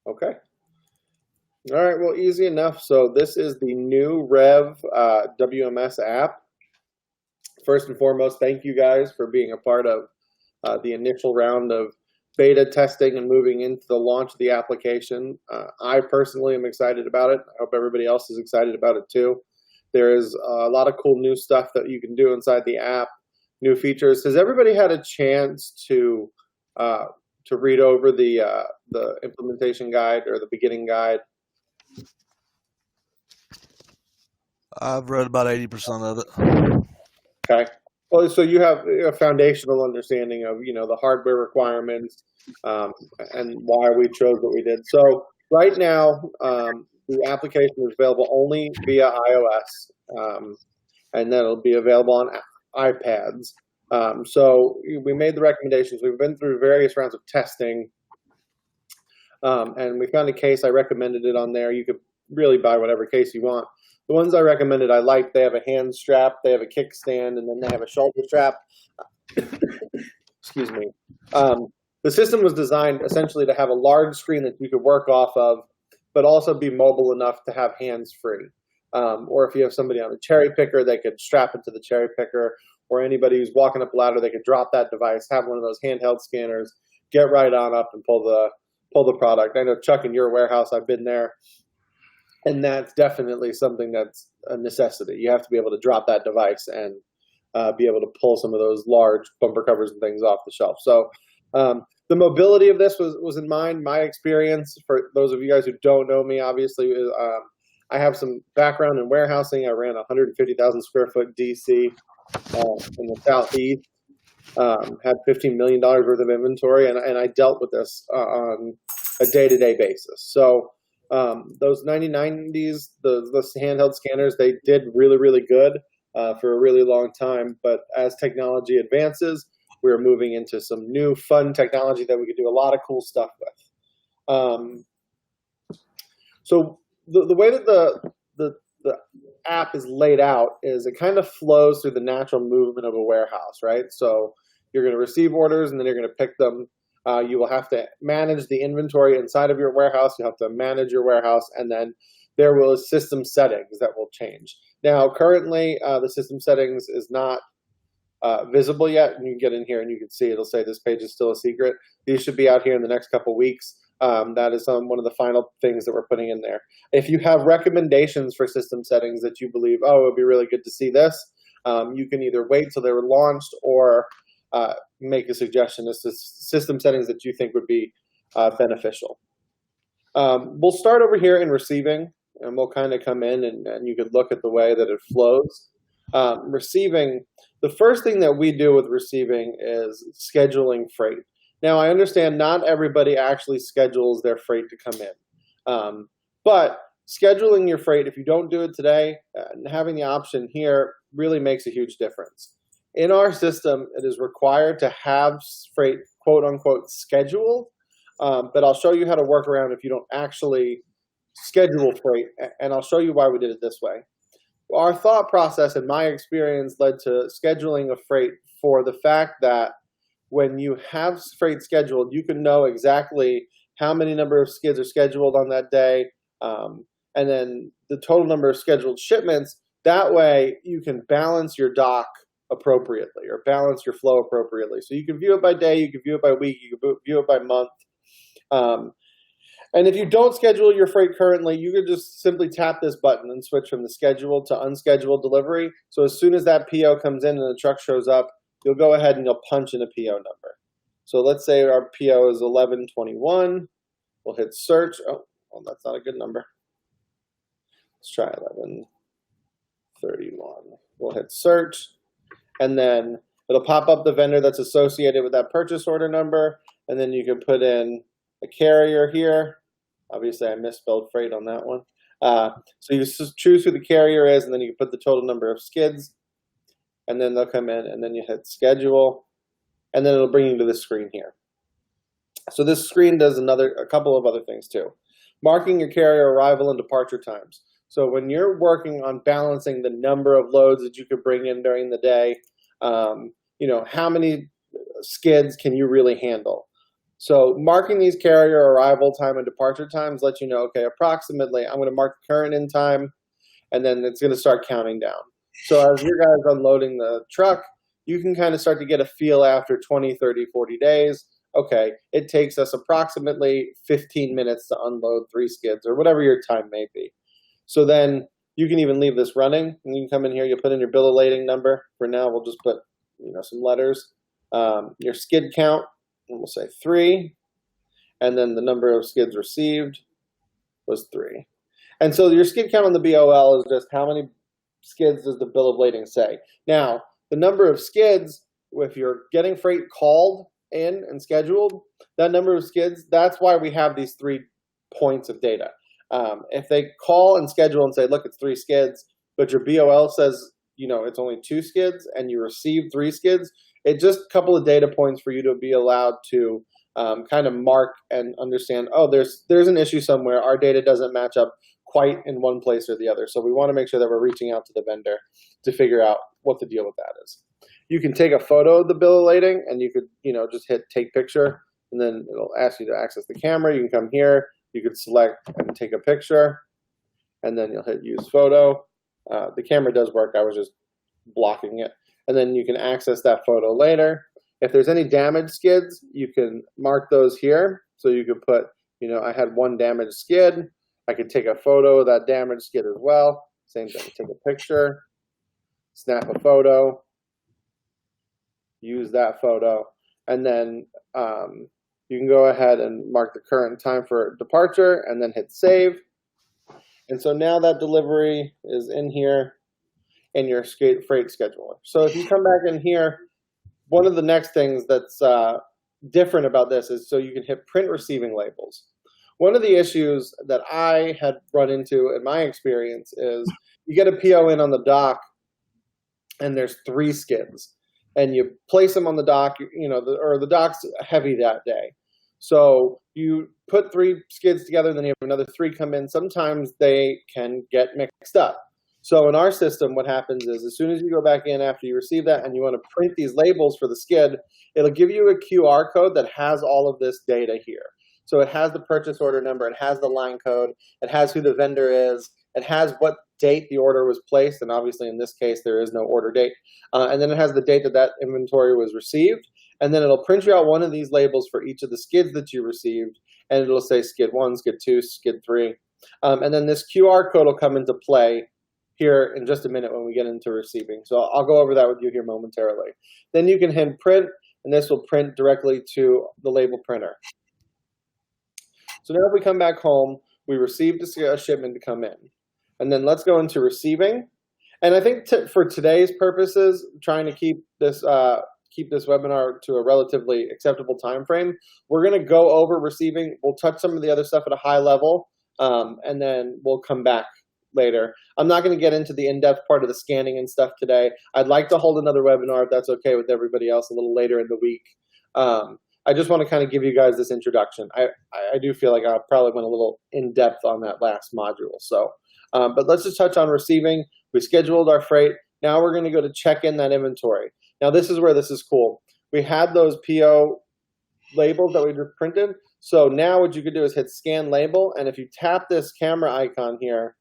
Okay. All right, well, easy enough. So this is the new Rev WMS app. First and foremost, thank you guys for being a part of the initial round of beta testing and moving into the launch of the application. I personally am excited about it. I hope everybody else is excited about it too. There is a lot of cool new stuff that you can do inside the app, new features. Has everybody had a chance to read over the implementation guide or the beginning guide? I've read about 80% of it. Okay. Well, so you have a foundational understanding of, the hardware requirements and why we chose what we did. So right now, the application is available only via iOS, and then it'll be available on iPads. So we made the recommendations. We've been through various rounds of testing, and we found a case. I recommended it on there. You could really buy whatever case you want. The ones I recommended, I like. They have a hand strap, they have a kickstand, and then they have a shoulder strap. Excuse me. The system was designed essentially to have a large screen that you could work off of, but also be mobile enough to have hands-free. Or if you have somebody on a cherry picker, they could strap it to the cherry picker. Or anybody who's walking up a ladder, they could drop that device, have one of those handheld scanners, get right on up and pull the product. I know, Chuck, in your warehouse, I've been there. And that's definitely something that's a necessity. You have to be able to drop that device and be able to pull some of those large bumper covers and things off the shelf. So the mobility of this was in mind. My experience, for those of you guys who don't know me, obviously, I have some background in warehousing. I ran a 150,000 square foot DC in the Southeast, had $15 million worth of inventory, and I dealt with this on a day-to-day basis. So those 9090s, the handheld scanners, they did really, really good for a really long time. But as technology advances, we're moving into some new fun technology that we could do a lot of cool stuff with. So the way that the app is laid out is it kind of flows through the natural movement of a warehouse, right? So you're going to receive orders and then you're going to pick them. You will have to manage the inventory inside of your warehouse. You have to manage your warehouse, and then there will be system settings that will change. Now, currently, the system settings is not visible yet, and you can get in here and you can see it'll say this page is still a secret. These should be out here in the next couple weeks. That is one of the final things that we're putting in there. If you have recommendations for system settings that you believe, oh, it would be really good to see this, you can either wait till they were launched or make a suggestion as to system settings that you think would be beneficial. We'll start over here in receiving, and we'll kind of come in and you could look at the way that it flows. Receiving, the first thing that we do with receiving is scheduling freight. Now, I understand not everybody actually schedules their freight to come in, but scheduling your freight, if you don't do it today, having the option here really makes a huge difference. In our system, it is required to have freight, quote unquote, scheduled, but I'll show you how to work around if you don't actually schedule freight, and I'll show you why we did it this way. Our thought process and my experience led to scheduling of freight for the fact that when you have freight scheduled, you can know exactly how many number of skids are scheduled on that day, and then the total number of scheduled shipments. That way, you can balance your dock appropriately or balance your flow appropriately. So you can view it by day, you can view it by week, you can view it by month. And if you don't schedule your freight currently, you can just simply tap this button and switch from the scheduled to unscheduled delivery. So as soon as that PO comes in and the truck shows up, you'll go ahead and you'll punch in a PO number. So let's say our PO is 1121. We'll hit search. Oh, well, that's not a good number. Let's try 1131. We'll hit search. And then it'll pop up the vendor that's associated with that purchase order number. And then you can put in a carrier here. Obviously, I misspelled freight on that one. So you just choose who the carrier is, and then you can put the total number of skids. And then they'll come in, and then you hit schedule. And then it'll bring you to this screen here. So this screen does a couple of other things too. Marking your carrier arrival and departure times. So when you're working on balancing the number of loads that you could bring in during the day, how many skids can you really handle? So marking these carrier arrival time and departure times lets you know, okay, approximately I'm going to mark the current in time, and then it's going to start counting down. So as your guys unloading the truck, you can kind of start to get a feel after 20, 30, 40 days. Okay, it takes us approximately 15 minutes to unload 3 skids or whatever your time may be. So then you can even leave this running, and you can come in here, you put in your bill of lading number. For now, we'll just put some letters. Your skid count, and we'll say 3, and then the number of skids received was 3. And so your skid count on the BOL is just how many skids does the bill of lading say. Now, the number of skids, if you're getting freight called in and scheduled, that number of skids, that's why we have these 3 points of data. If they call and schedule and say, look, it's 3 skids, but your BOL says, it's only 2 skids and you receive 3 skids, it's just a couple of data points for you to be allowed to kind of mark and understand, oh, there's an issue somewhere. Our data doesn't match up quite in one place or the other. So we want to make sure that we're reaching out to the vendor to figure out what the deal with that is. You can take a photo of the bill of lading, and you could, just hit take picture, and then it'll ask you to access the camera. You can come here, you could select and take a picture, and then you'll hit use photo. The camera does work, I was just blocking it. And then you can access that photo later. If there's any damaged skids, you can mark those here. So you could put, I had 1 damaged skid. I could take a photo of that damaged skid as well. Same thing, take a picture, snap a photo, use that photo, and then you can go ahead and mark the current time for departure and then hit save. And so now that delivery is in here in your freight scheduler. So if you come back in here, one of the next things that's different about this is so you can hit print receiving labels. One of the issues that I had run into in my experience is you get a PO in on the dock and there's 3 skids, and you place them on the dock, or the dock's heavy that day. So you put 3 skids together, then you have another 3 come in. Sometimes they can get mixed up. So in our system, what happens is as soon as you go back in after you receive that and you want to print these labels for the skid, it'll give you a QR code that has all of this data here. So it has the purchase order number, it has the line code, it has who the vendor is, it has what date the order was placed, and obviously in this case there is no order date. And then it has the date that inventory was received, and then it'll print you out one of these labels for each of the skids that you received, and it'll say skid 1, skid 2, skid 3. And then this QR code will come into play here in just a minute when we get into receiving. So I'll go over that with you here momentarily. Then you can hit print, and this will print directly to the label printer. So now if we come back home, we received a shipment to come in. And then let's go into receiving. And I think for today's purposes, trying to keep this webinar to a relatively acceptable time frame, we're going to go over receiving. We'll touch some of the other stuff at a high level, and then we'll come back later. I'm not going to get into the in-depth part of the scanning and stuff today. I'd like to hold another webinar, if that's okay with everybody else, a little later in the week. I just want to kind of give you guys this introduction. I do feel like I probably went a little in-depth on that last module. So, but let's just touch on receiving. We scheduled our freight. Now we're going to go to check in that inventory. Now this is where this is cool. We had those PO labels that we just printed. So now what you could do is hit scan label. And if you tap this camera icon here,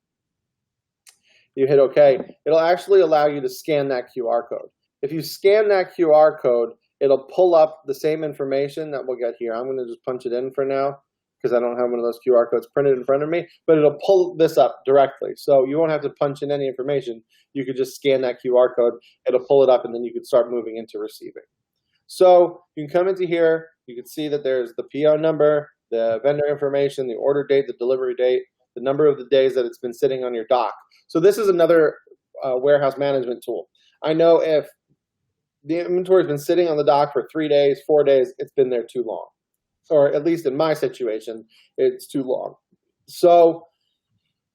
you hit OK, it'll actually allow you to scan that QR code. If you scan that QR code, it'll pull up the same information that we'll get here. I'm going to just punch it in for now because I don't have one of those QR codes printed in front of me, but it'll pull this up directly. So you won't have to punch in any information. You could just scan that QR code. It'll pull it up, and then you can start moving into receiving. So you can come into here. You can see that there's the PO number, the vendor information, the order date, the delivery date, the number of the days that it's been sitting on your dock. So this is another warehouse management tool. I know if the inventory has been sitting on the dock for 3 days, 4 days, it's been there too long. Or at least in my situation, it's too long. So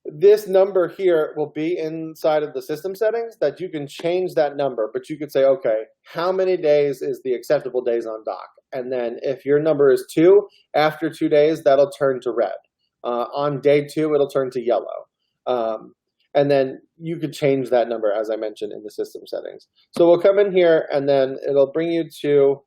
this number here will be inside of the system settings that you can change that number, but you could say, okay, how many days is the acceptable days on dock? And then if your number is 2, after 2 days, that'll turn to red. On day 2, it'll turn to yellow. And then you could change that number, as I mentioned, in the system settings. So we'll come in here, and then it'll bring you to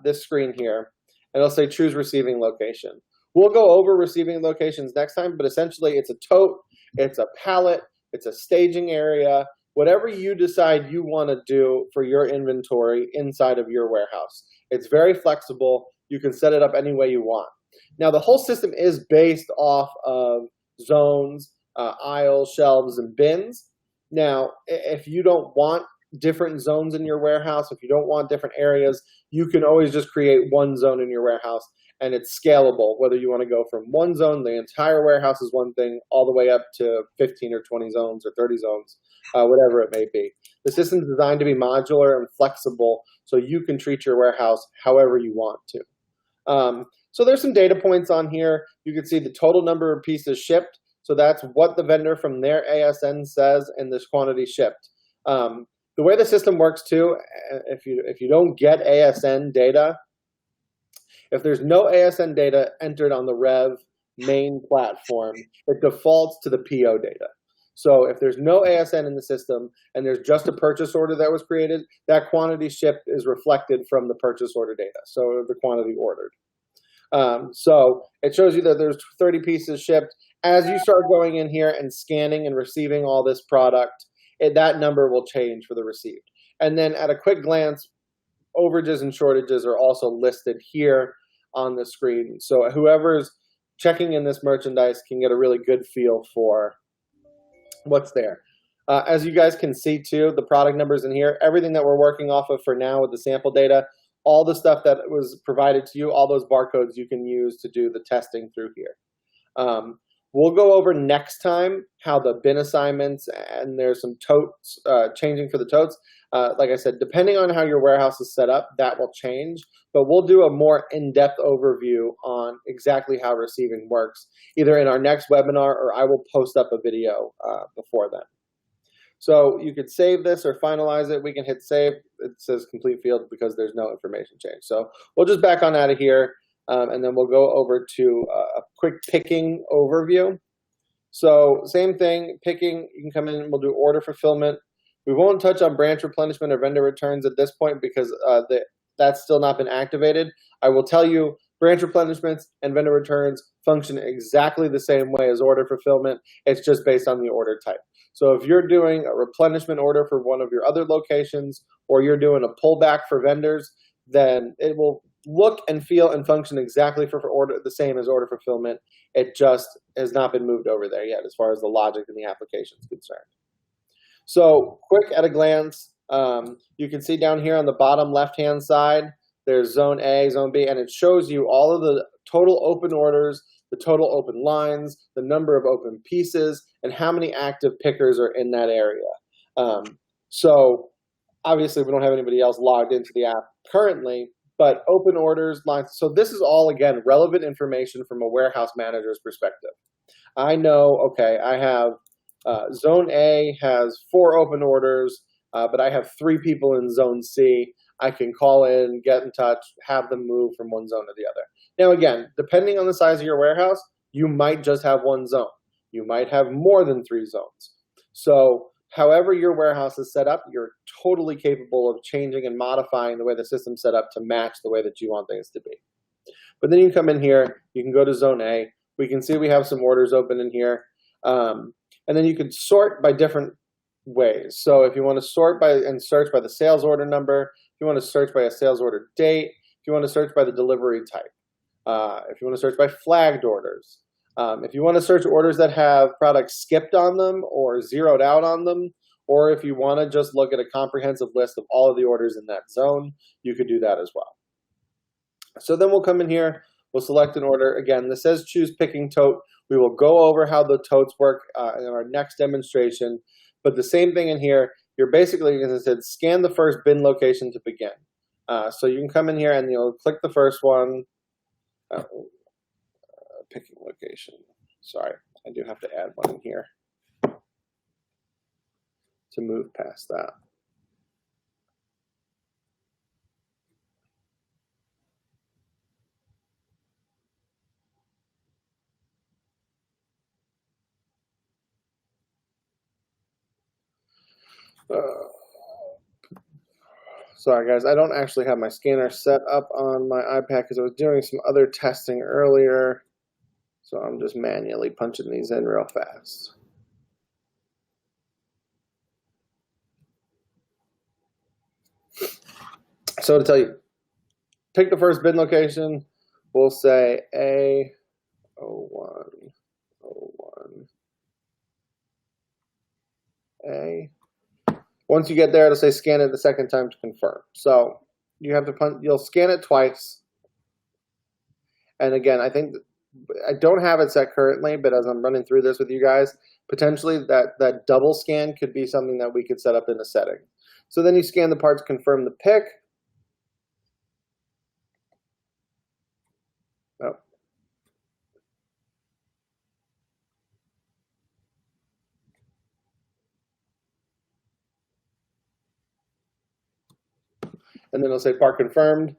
this screen here. and it'll say choose receiving location. We'll go over receiving locations next time, but essentially it's a tote, it's a pallet, it's a staging area, whatever you decide you want to do for your inventory inside of your warehouse. It's very flexible. You can set it up any way you want. Now, the whole system is based off of zones, aisles, shelves, and bins. Now, if you don't want different zones in your warehouse, if you don't want different areas, you can always just create one zone in your warehouse, and it's scalable, whether you want to go from one zone, the entire warehouse is one thing, all the way up to 15 or 20 zones or 30 zones, whatever it may be. The system is designed to be modular and flexible, so you can treat your warehouse however you want to. So there's some data points on here. You can see the total number of pieces shipped. So that's what the vendor from their ASN says in this quantity shipped. The way the system works too, if you don't get ASN data, if there's no ASN data entered on the Rev main platform, it defaults to the PO data. So if there's no ASN in the system and there's just a purchase order that was created, that quantity shipped is reflected from the purchase order data, so the quantity ordered. So it shows you that there's 30 pieces shipped. As you start going in here and scanning and receiving all this product, that number will change for the received. And then at a quick glance, overages and shortages are also listed here on the screen. So whoever's checking in this merchandise can get a really good feel for what's there. As you guys can see too, the product numbers in here, everything that we're working off of for now with the sample data, all the stuff that was provided to you, all those barcodes you can use to do the testing through here. We'll go over next time how the bin assignments, and there's some totes changing for the totes. Like I said, depending on how your warehouse is set up, that will change. But we'll do a more in-depth overview on exactly how receiving works, either in our next webinar or I will post up a video before then. So you could save this or finalize it. We can hit save. It says complete field because there's no information change. So we'll just back on out of here. And then we'll go over to a quick picking overview. So same thing, picking, you can come in and we'll do order fulfillment. We won't touch on branch replenishment or vendor returns at this point because that's still not been activated. I will tell you, branch replenishments and vendor returns function exactly the same way as order fulfillment. It's just based on the order type. So if you're doing a replenishment order for one of your other locations, or you're doing a pullback for vendors, then it will look and feel and function exactly for order the same as order fulfillment. It just has not been moved over there yet as far as the logic and the application is concerned. So quick at a glance, you can see down here on the bottom left-hand side, there's zone A, zone B, and it shows you all of the total open orders, the total open lines, the number of open pieces, and how many active pickers are in that area. So obviously we don't have anybody else logged into the app currently, but open orders, lines. So this is all, again, relevant information from a warehouse manager's perspective. I know, okay, I have zone A has 4 open orders, but I have 3 people in zone C. I can call in, get in touch, have them move from one zone to the other. Now, again, depending on the size of your warehouse, you might just have one zone. You might have more than 3 zones. So however your warehouse is set up, you're totally capable of changing and modifying the way the system's set up to match the way that you want things to be. But then you can come in here, you can go to zone A. We can see we have some orders open in here. And then you can sort by different ways. So if you want to sort by and search by the sales order number, if you want to search by a sales order date, if you want to search by the delivery type, if you want to search by flagged orders, if you want to search orders that have products skipped on them or zeroed out on them, or if you want to just look at a comprehensive list of all of the orders in that zone, you could do that as well. So then we'll come in here, we'll select an order. Again, this says choose picking tote. We will go over how the totes work in our next demonstration. But the same thing in here, you're basically, as I said, scan the first bin location to begin. So you can come in here and you'll click the first one. Picking location. Sorry, I do have to add one in here to move past that. Sorry guys, I don't actually have my scanner set up on my iPad because I was doing some other testing earlier. So I'm just manually punching these in real fast. So to tell you, pick the first bin location. We'll say A01A. Once you get there, it'll say scan it the second time to confirm. So you have to you'll scan it twice. And again, I think I don't have it set currently, but as I'm running through this with you guys, potentially that double scan could be something that we could set up in a setting. So then you scan the part to confirm the pick. Oh. And then it'll say part confirmed.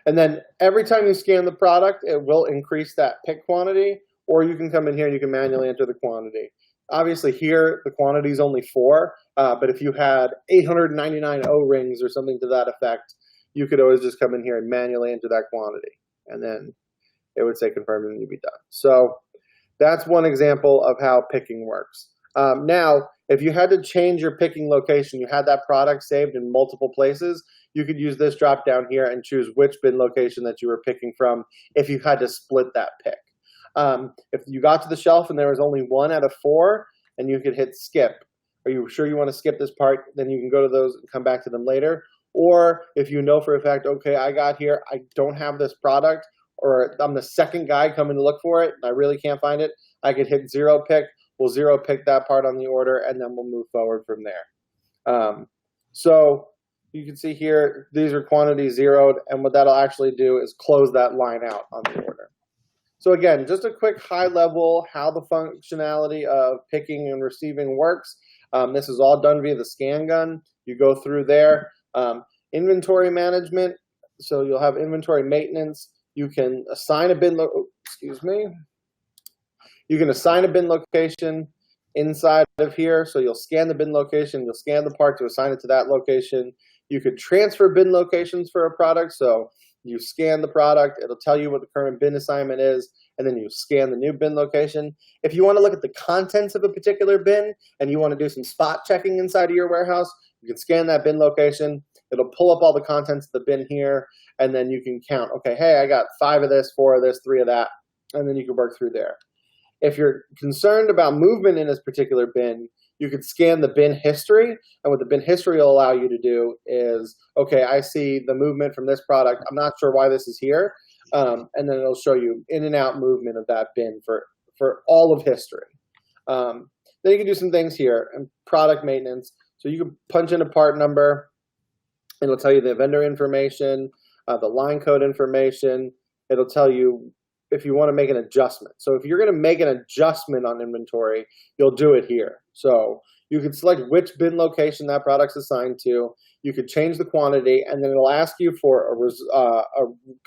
And then every time you scan the product, it will increase that pick quantity, or you can come in here and you can manually enter the quantity. Obviously here, the quantity is only 4, but if you had 899 O-rings or something to that effect, you could always just come in here and manually enter that quantity. And then it would say confirmed and you'd be done. So that's one example of how picking works. Now, if you had to change your picking location, you had that product saved in multiple places, you could use this drop down here and choose which bin location that you were picking from if you had to split that pick. If you got to the shelf and there was only 1 out of 4 and you could hit skip, are you sure you want to skip this part? Then you can go to those and come back to them later. Or if you know for a fact, okay, I got here, I don't have this product, or I'm the second guy coming to look for it and I really can't find it, I could hit 0 pick. We'll 0 pick that part on the order and then we'll move forward from there. So you can see here, these are quantities zeroed, and what that'll actually do is close that line out on the order. So again, just a quick high level, how the functionality of picking and receiving works. This is all done via the scan gun. You go through there. Inventory management, so you'll have inventory maintenance. You can assign a bin, You can assign a bin location inside of here. So you'll scan the bin location, you'll scan the part to assign it to that location. You could transfer bin locations for a product. So you scan the product, it'll tell you what the current bin assignment is, and then you scan the new bin location. If you want to look at the contents of a particular bin and you want to do some spot checking inside of your warehouse, you can scan that bin location. It'll pull up all the contents of the bin here, and then you can count, okay, hey, I got 5 of this, 4 of this, 3 of that, and then you can work through there. If you're concerned about movement in this particular bin, you could scan the bin history, and what the bin history will allow you to do is, okay, I see the movement from this product. I'm not sure why this is here, and then it'll show you in and out movement of that bin for all of history. Then you can do some things here, and product maintenance. So you can punch in a part number, and it'll tell you the vendor information, the line code information. It'll tell you if you want to make an adjustment. So if you're going to make an adjustment on inventory, you'll do it here. So you can select which bin location that product's assigned to. You could change the quantity, and then it'll ask you for a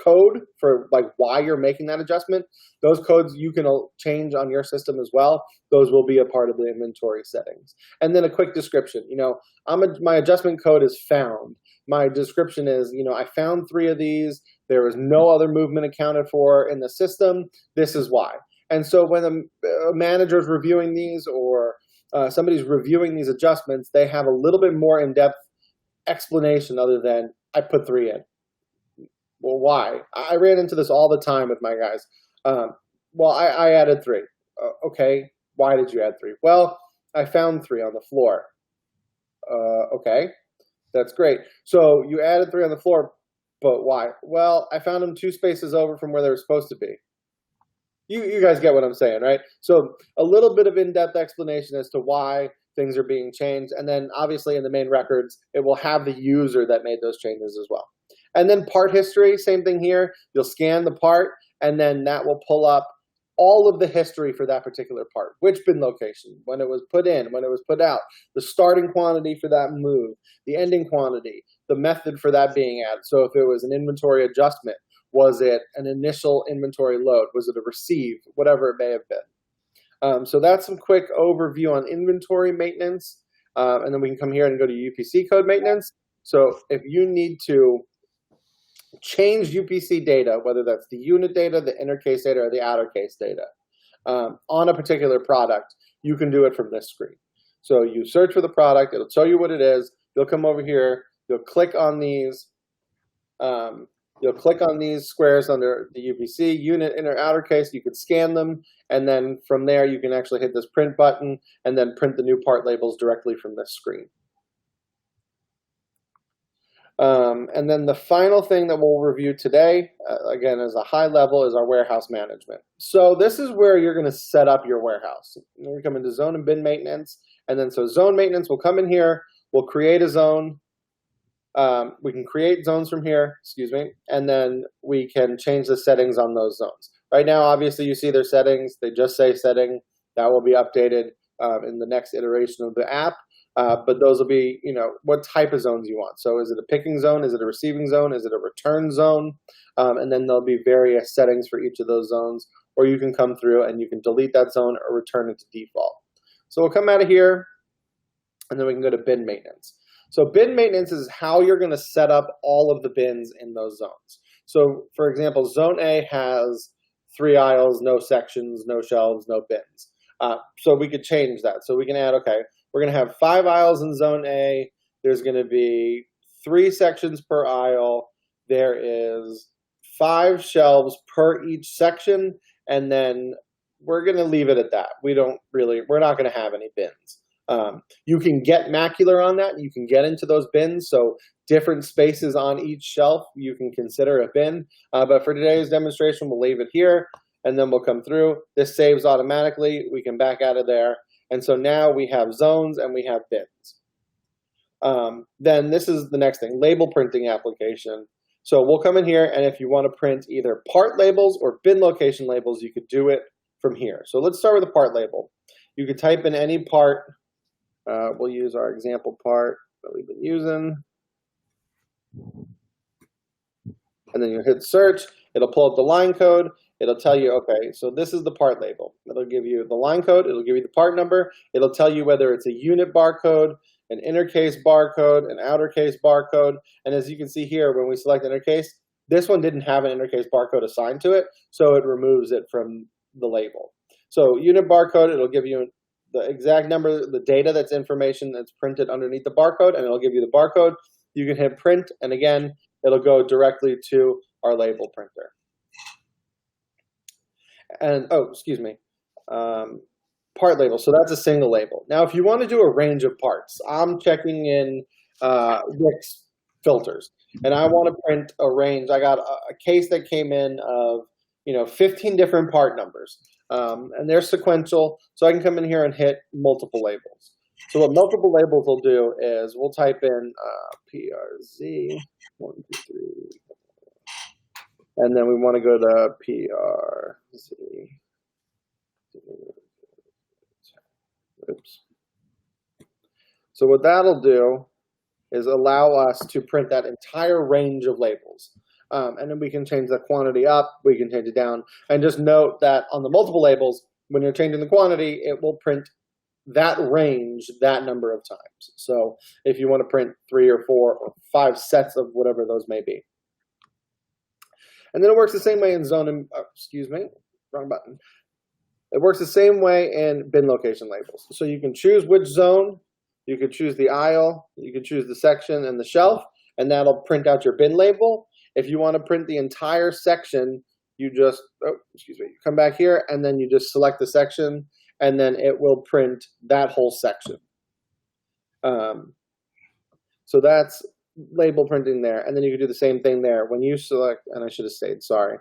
code for like why you're making that adjustment. Those codes you can change on your system as well. Those will be a part of the inventory settings. And then a quick description. You know, my adjustment code is found. My description is, you know, I found 3 of these. There was no other movement accounted for in the system. This is why. And so when a manager is reviewing these, or somebody's reviewing these adjustments, they have a little bit more in-depth explanation other than I put 3 in. Well, why? I ran into this all the time with my guys. Well, I added 3. Okay, why did you add 3? Well, I found 3 on the floor. Okay, that's great. So you added 3 on the floor, but why? Well, I found them 2 spaces over from where they were supposed to be. You guys get what I'm saying, right? So a little bit of in-depth explanation as to why things are being changed. And then obviously in the main records, it will have the user that made those changes as well. And then part history, same thing here. You'll scan the part, and then that will pull up all of the history for that particular part. Which bin location, when it was put in, when it was put out, the starting quantity for that move, the ending quantity, the method for that being added. So if it was an inventory adjustment, was it an initial inventory load? Was it a receive? Whatever it may have been. So that's some quick overview on inventory maintenance. And then we can come here and go to UPC code maintenance. So if you need to change UPC data, whether that's the unit data, the inner case data, or the outer case data, on a particular product, you can do it from this screen. So you search for the product, it'll tell you what it is. You'll come over here, you'll click on these squares under the UPC, unit, inner, outer case. You can scan them, and then from there you can actually hit this print button and then print the new part labels directly from this screen. And then the final thing that we'll review today, again, as a high level, is our warehouse management. So this is where you're going to set up your warehouse. We come into zone and bin maintenance, and then so zone maintenance will come in here. We'll create a zone. We can create zones from here, and then we can change the settings on those zones. Right now, obviously, you see their settings. They just say setting. That will be updated in the next iteration of the app. But those will be, what type of zones you want. So is it a picking zone? Is it a receiving zone? Is it a return zone? And then there'll be various settings for each of those zones. Or you can come through and you can delete that zone or return it to default. So we'll come out of here, and then we can go to bin maintenance. So bin maintenance is how you're going to set up all of the bins in those zones. So for example, zone A has 3 aisles, no sections, no shelves, no bins. So we could change that. So we can add, okay, we're going to have 5 aisles in zone A. There's going to be 3 sections per aisle. There is 5 shelves per each section. And then we're going to leave it at that. We're not going to have any bins. You can get macular on that. You can get into those bins. So different spaces on each shelf, you can consider a bin. But for today's demonstration, we'll leave it here, and then we'll come through. This saves automatically. We can back out of there. And so now we have zones and we have bins. Then this is the next thing, label printing application. So we'll come in here, and if you want to print either part labels or bin location labels, you could do it from here. So let's start with a part label. You could type in any part. We'll use our example part that we've been using. And then you hit search. It'll pull up the line code. It'll tell you, okay, so this is the part label. It'll give you the line code. It'll give you the part number. It'll tell you whether it's a unit barcode, an inner case barcode, an outer case barcode. And as you can see here, when we select inner case, this one didn't have an inner case barcode assigned to it, so it removes it from the label. So unit barcode, it'll give you the exact number, the data, that's information that's printed underneath the barcode, and it'll give you the barcode. You can hit print, and again, it'll go directly to our label printer. And, part label, so that's a single label. Now, if you want to do a range of parts, I'm checking in Wix filters, and I want to print a range. I got a case that came in of 15 different part numbers, and they're sequential, so I can come in here and hit multiple labels. So what multiple labels will do is we'll type in PRZ 1, 2, 3, and then we want to go to PRZ. Oops. So what that'll do is allow us to print that entire range of labels. And then we can change the quantity up, we can change it down. And just note that on the multiple labels, when you're changing the quantity, it will print that range that number of times. So if you want to print 3 or 4 or 5 sets of whatever those may be. And then it works the same way in zone and, wrong button. It works the same way in bin location labels. So you can choose which zone, you could choose the aisle, you could choose the section and the shelf, and that'll print out your bin label. If you want to print the entire section, you just, come back here, and then you just select the section, and then it will print that whole section. So that's label printing there, and then you can do the same thing there. When you select, and I should have stayed, sorry.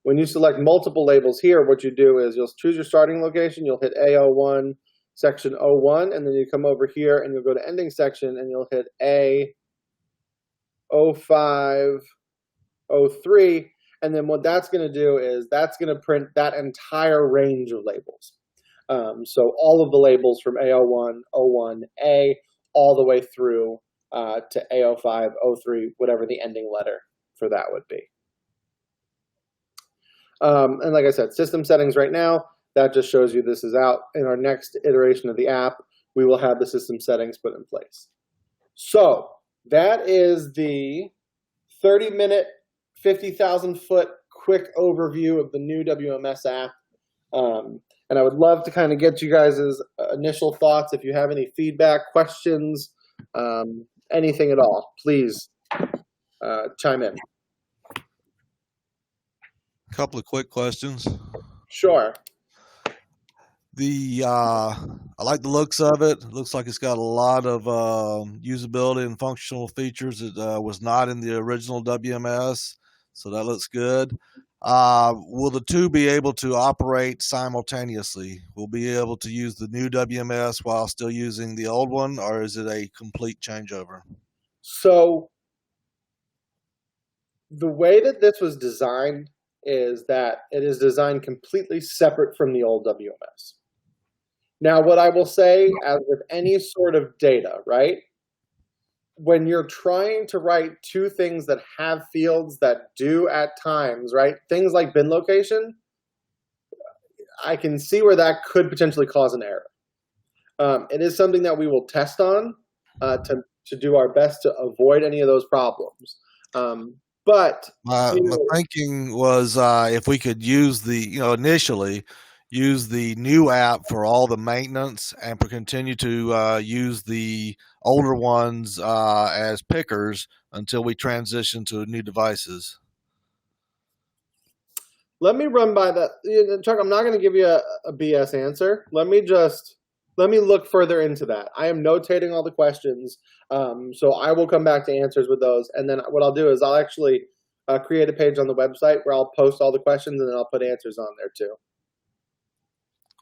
When you select multiple labels here, what you do is you'll choose your starting location, you'll hit A01, section 01, and then you come over here and you'll go to ending section and you'll hit A05, 03, and then what that's going to do is that's going to print that entire range of labels. So all of the labels from A01, 01A, all the way through to A05, 03, whatever the ending letter for that would be. And like I said, system settings right now, that just shows you this is out. In our next iteration of the app, we will have the system settings put in place. So That is the 30-minute, 50,000-foot quick overview of the new WMS app. And I would love to kind of get you guys' initial thoughts. If you have any feedback, questions, anything at all, please chime in. A couple of quick questions. Sure. I like the looks of it. It looks like it's got a lot of usability and functional features that was not in the original WMS, so that looks good. Will the two be able to operate simultaneously? We'll be able to use the new WMS while still using the old one, or is it a complete changeover? So the way that this was designed is that it is designed completely separate from the old WMS. Now, what I will say, as with any sort of data, right? When you're trying to write two things that have fields that do at times, right? Things like bin location, I can see where that could potentially cause an error. It is something that we will test on to do our best to avoid any of those problems. But my thinking was if we could use initially use the new app for all the maintenance and continue to use the older ones as pickers until we transition to new devices. Let me run by that. Chuck, I'm not going to give you a BS answer. Let me look further into that. I am notating all the questions, so I will come back to answers with those. And then what I'll do is I'll actually create a page on the website where I'll post all the questions, and then I'll put answers on there too.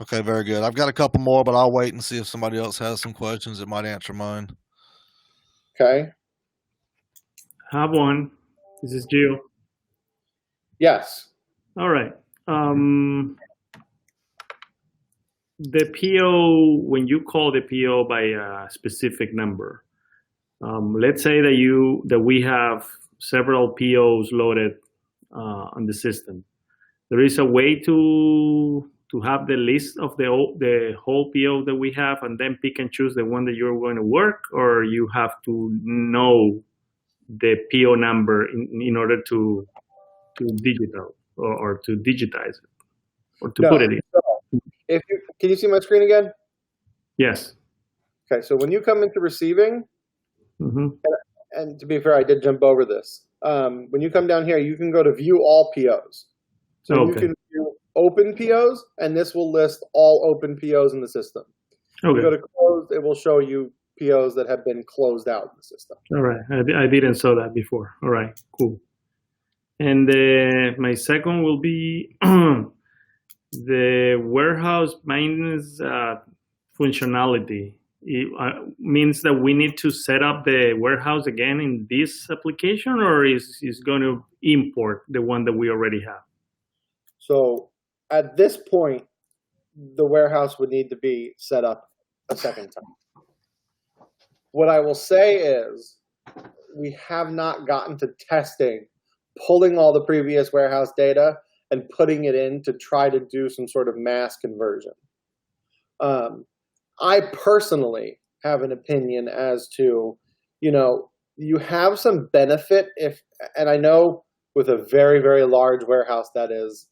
Okay, very good. I've got a couple more, but I'll wait and see if somebody else has some questions that might answer mine. Okay. I have one. This is Gio. Yes. All right. The PO, when you call the PO by a specific number, let's say that we have several POs loaded on the system. There is a way to have the list of the whole PO that we have and then pick and choose the one that you're going to work, or you have to know the PO number in order to digital or to digitize it or to put it in. Can you see my screen again? Yes. Okay, so when you come into receiving, and to be fair, I did jump over this. When you come down here, you can go to view all POs. So you can view open POs, and this will list all open POs in the system. Okay. You go to closed, it will show you POs that have been closed out in the system. All right. I didn't saw that before. All right, cool. And my second will be the warehouse maintenance functionality. It means that we need to set up the warehouse again in this application, or is going to import the one that we already have? So at this point, the warehouse would need to be set up a second time. What I will say is we have not gotten to testing, pulling all the previous warehouse data and putting it in to try to do some sort of mass conversion. I personally have an opinion as to, you have some benefit and I know with a very, very large warehouse that is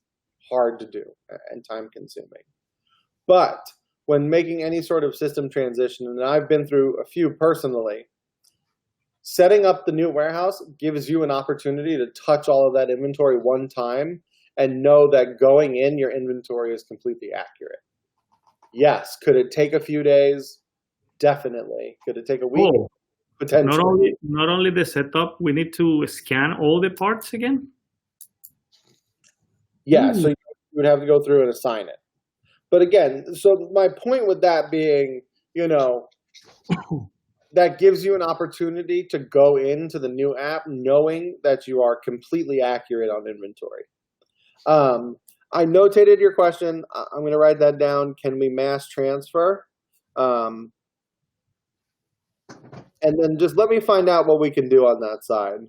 hard to do and time consuming. But when making any sort of system transition, and I've been through a few personally, setting up the new warehouse gives you an opportunity to touch all of that inventory one time and know that going in, your inventory is completely accurate. Yes. Could it take a few days? Definitely. Could it take a week? Oh, potentially. Not only the setup, we need to scan all the parts again? Yeah, so you would have to go through and assign it. But again, so my point with that being, that gives you an opportunity to go into the new app knowing that you are completely accurate on inventory. I notated your question. I'm going to write that down. Can we mass transfer? And then just let me find out what we can do on that side.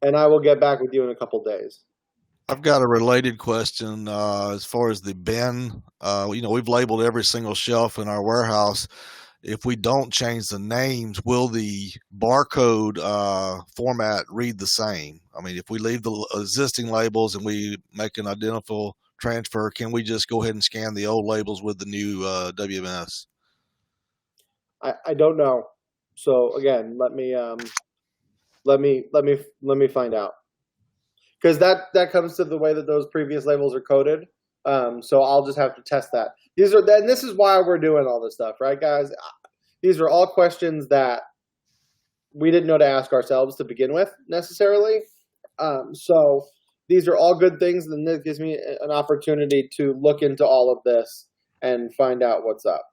And I will get back with you in a couple days. I've got a related question as far as the bin. We've labeled every single shelf in our warehouse. if we don't change the names, will the barcode format read the same? I mean, if we leave the existing labels and we make an identical transfer, can we just go ahead and scan the old labels with the new WMS? I don't know. So again, let me find out, because that comes to the way that those previous labels are coded. So I'll just have to test that. And this is why we're doing all this stuff, right, guys? These are all questions that we didn't know to ask ourselves to begin with necessarily. So these are all good things, and this gives me an opportunity to look into all of this and find out what's up.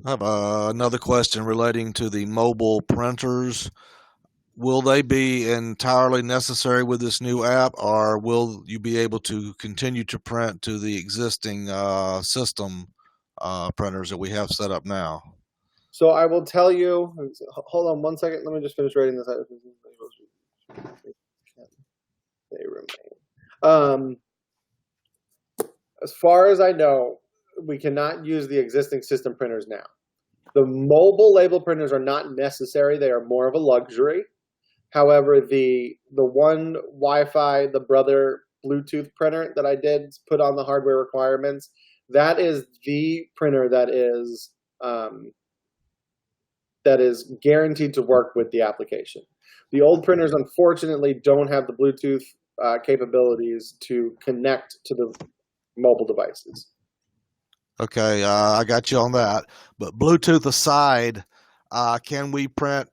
I have another question relating to the mobile printers. Will they be entirely necessary with this new app, or will you be able to continue to print to the existing system printers that we have set up now? So I will tell you, hold on one second. Let me just finish writing this out. They remain. As far as I know, we cannot use the existing system printers now. The mobile label printers are not necessary. They are more of a luxury. However, the one Wi-Fi, the Brother Bluetooth printer that I did put on the hardware requirements, that is the printer that is guaranteed to work with the application. The old printers, unfortunately, don't have the Bluetooth capabilities to connect to the mobile devices. Okay, I got you on that. But Bluetooth aside, can we print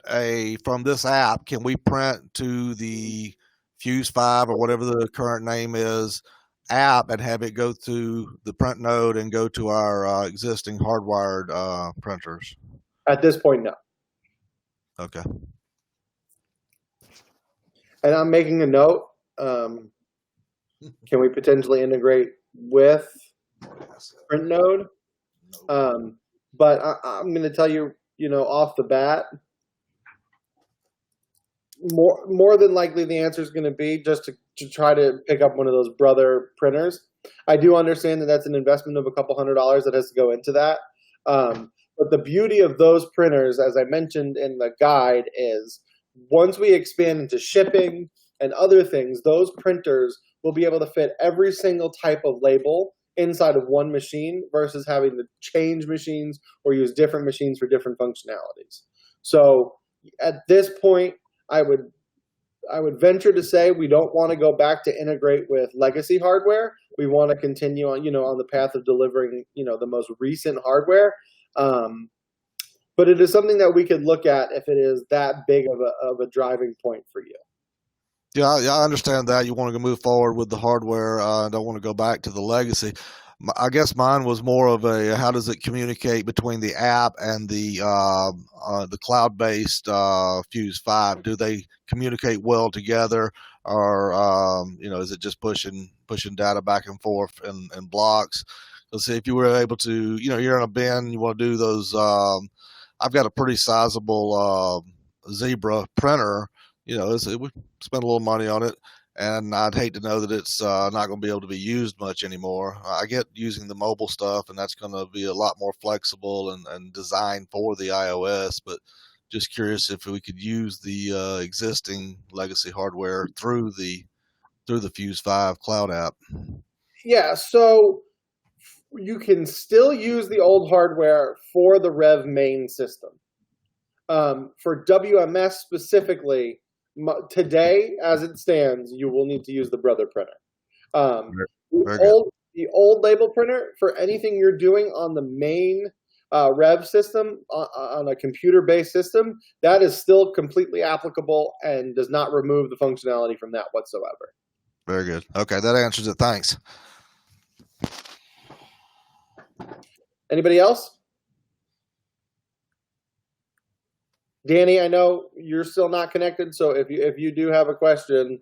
from this app? Can we print to the Fuse 5 or whatever the current name is app and have it go through the print node and go to our existing hardwired printers? At this point, no. Okay. And I'm making a note. Can we potentially integrate with print node? But I'm going to tell you, off the bat, more than likely the answer is going to be just to try to pick up one of those Brother printers. I do understand that that's an investment of a couple $100s that has to go into that. But the beauty of those printers, as I mentioned in the guide, is once we expand into shipping and other things, those printers will be able to fit every single type of label inside of one machine versus having to change machines or use different machines for different functionalities. So at this point, I would venture to say we don't want to go back to integrate with legacy hardware. We want to continue on, on the path of delivering, the most recent hardware. But it is something that we could look at if it is that big of a driving point for you. Yeah, I understand that. You want to move forward with the hardware. Don't want to go back to the legacy. I guess mine was more of a how does it communicate between the app and the cloud-based Fuse 5? Do they communicate well together, or is it just pushing data back and forth in blocks? Let's see if you were able to, you're in a bin, you want to do those. I've got a pretty sizable Zebra printer. We spend a little money on it, and I'd hate to know that it's not going to be able to be used much anymore. I get using the mobile stuff, and that's going to be a lot more flexible and designed for the iOS, but just curious if we could use the existing legacy hardware through the Fuse 5 cloud app. Yeah, so you can still use the old hardware for the Rev main system. For WMS specifically, today, as it stands, you will need to use the Brother printer. The old label printer, for anything you're doing on the main Rev system, on a computer-based system, that is still completely applicable and does not remove the functionality from that whatsoever. Very good. Okay, that answers it. Thanks. Anybody else? Danny, I know you're still not connected, so if you do have a question,